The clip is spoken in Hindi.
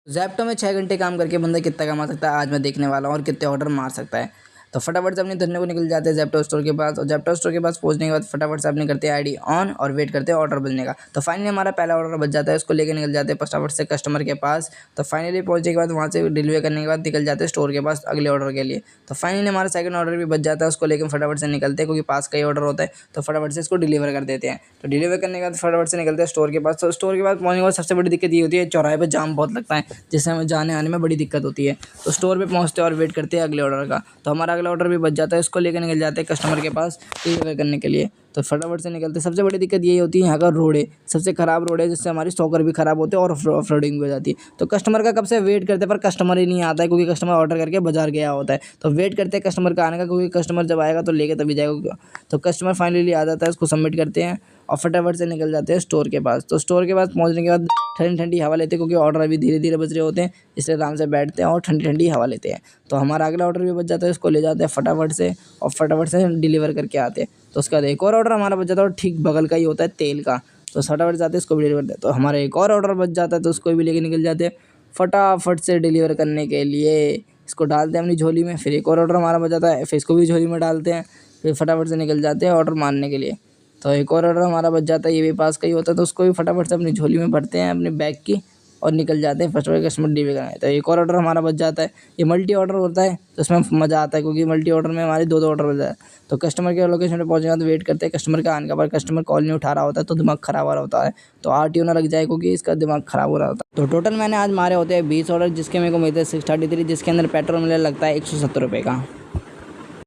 ज़ेप्टो में 6 घंटे काम करके बंदा कितना कमा सकता है आज मैं देखने वाला हूँ और कितने ऑर्डर मार सकता है। तो फटाफट से अपने धंधे को निकल जाते हैं ज़ेप्टो स्टोर के पास और ज़ेप्टो स्टोर के पास पहुंचने के बाद फटाफट से अपने करते हैं आईडी ऑन और वेट करते हैं ऑर्डर बजने का। तो फाइनली हमारा पहला ऑर्डर बच जाता है, उसको लेके निकल जाते हैं फटाफट से कस्टमर के पास। तो फाइनली पहुंचने के बाद वहाँ से डिलीवर करने के बाद निकल जाते हैं स्टोर के पास अगले ऑर्डर के लिए। तो फाइनली हमारा सेकंड ऑर्डर भी बच जाता है, उसको लेकर फटाफट से निकलते हैं क्योंकि पास का ही ऑर्डर होता है। तो फटाफट से इसको डिलीवर कर देते हैं। तो डिलीवर करने के बाद फटाफट से निकलते हैं स्टोर के पास। तो स्टोर के पास पहुंचने के बाद सबसे बड़ी दिक्कत ये होती है, चौराहे पर जाम बहुत लगता है जिससे हमें जाने आने में बड़ी दिक्कत होती है। तो स्टोर पे पहुंचते हैं और वेट करते हैं अगले ऑर्डर का। तो हमारा अगला ऑर्डर भी बच जाता है, उसको लेकर निकल जाते हैं कस्टमर के पास डिलीवर करने के लिए। तो फटाफट से निकलते हैं। सबसे बड़ी दिक्कत यही होती है यहाँ का रोड है, सबसे ख़राब रोड है जिससे हमारी स्टॉकर भी ख़राब होते हैं और ऑफलोडिंग भी हो जाती है। तो कस्टमर का कब से वेट करते हैं पर कस्टमर ही नहीं आता है क्योंकि कस्टमर ऑर्डर करके बाजार गया होता है। तो वेट करते हैं कस्टमर का आने का क्योंकि कस्टमर जब आएगा तो लेके तभी जाएगा। तो कस्टमर फाइनली आ जाता है, उसको सबमिट करते हैं और फटाफट से निकल जाते हैं स्टोर के पास। तो स्टोर के पास पहुंचने के बाद ठंडी ठंडी हवा लेते हैं क्योंकि ऑर्डर अभी धीरे धीरे बज रहे होते हैं, इसलिए आराम से बैठते हैं और ठंडी ठंडी हवा लेते हैं। तो हमारा अगला ऑर्डर भी बच जाता है, उसको ले जाते हैं फटाफट से और फटाफट से डिलीवर करके आते हैं। तो उसका एक और ऑर्डर हमारा बच जाता है और ठीक बगल का ही होता है तेल का। तो फटाफट जाते हैं उसको भी डिलीवर करते हैं। तो हमारा एक और ऑर्डर बच जाता है तो उसको भी लेके निकल जाते हैं फटाफट से डिलीवर करने के लिए। इसको डालते हैं अपनी झोली में। फिर एक और ऑर्डर हमारा बच जाता है, फिर इसको भी झोली में डालते हैं। फिर फटाफट से निकल जाते हैं ऑर्डर मारने के लिए। तो एक और ऑर्डर हमारा बच जाता है, ये भी पास का ही होता है, तो उसको भी फटाफट से अपनी झोली में भरते हैं अपने बैग की और निकल जाते हैं फटाफट कस्टमर डिलीवर कराने। तो एक और ऑर्डर हमारा बच जाता है। ये मल्टी ऑर्डर होता है तो उसमें मज़ा आता है क्योंकि मल्टी ऑर्डर में हमारे दो ऑर्डर बच जाता है। तो कस्टमर के लोकेशन पे पहुंचने के बाद वेट करते हैं कस्टमर का आने का, पर कस्टमर कॉल नहीं उठा रहा होता है तो दिमाग ख़राब हो रहा होता है। तो आरटीओ ना लग जाए क्योंकि इसका दिमाग ख़राब हो रहा होता है। तो टोटल मैंने आज मारे होते हैं 20 ऑर्डर, जिसके मेरे को मिलते हैं 633, जिसके अंदर पेट्रोल मिलने लगता है 170 रुपये का।